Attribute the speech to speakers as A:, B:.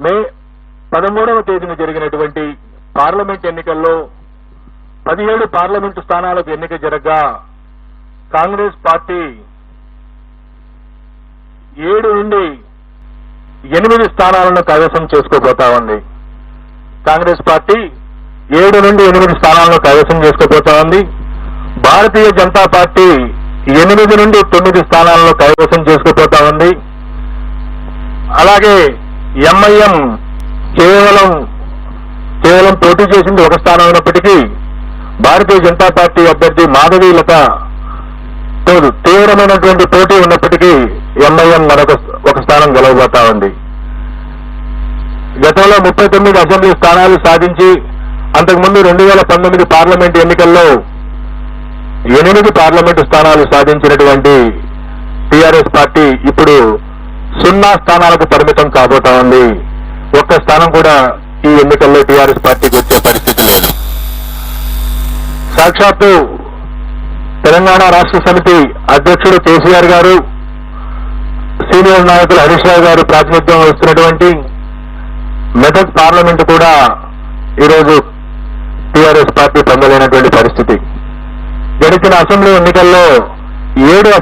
A: మే 13వ తేదీన జరిగినటువంటి పార్లమెంట్ ఎన్నికల్లో 17 పార్లమెంటు స్థానాలకు ఎన్నిక జరగగా కాంగ్రెస్ పార్టీ 7 నుండి 8 స్థానాలను కైవసం చేసుకోబోతా ఉంది. కాంగ్రెస్ పార్టీ 7 నుండి 8 స్థానాలను కైవసం చేసుకోబోతా ఉంది. భారతీయ జనతా పార్టీ 8 నుండి 9 స్థానాలను కైవసం చేసుకోబోతా ఉంది. అలాగే ఎంఐఎం కేవలం పోటీ చేసింది 1 స్థానం అయినప్పటికీ భారతీయ జనతా పార్టీ అభ్యర్థి మాధవీలత తీవ్రమైనటువంటి పోటీ ఉన్నప్పటికీ ఎంఐఎం ఒక స్థానం గెలవబోతా ఉంది. గతంలో 39 అసెంబ్లీ స్థానాలు సాధించి అంతకుముందు 2019 పార్లమెంటు ఎన్నికల్లో 8 పార్లమెంటు స్థానాలు సాధించినటువంటి టీఆర్ఎస్ పార్టీ ఇప్పుడు 0 స్థానాలకు పరిమితం కాబోతా ఉంది. 1 స్థానం కూడా ఈ ఎన్నికల్లో టీఆర్ఎస్ పార్టీకి వచ్చే పరిస్థితి లేదు. సాక్షాత్తు తెలంగాణ రాష్ట్ర సమితి అధ్యక్షుడు కేసీఆర్ గారు, సీనియర్ నాయకులు హరీష్ రావు గారు ప్రాతినిధ్యం వహిస్తున్నటువంటి మెదక్ పార్లమెంటు కూడా ఈరోజు టీఆర్ఎస్ పార్టీ పొందలేనటువంటి పరిస్థితి. గడిచిన అసెంబ్లీ ఎన్నికల్లో 7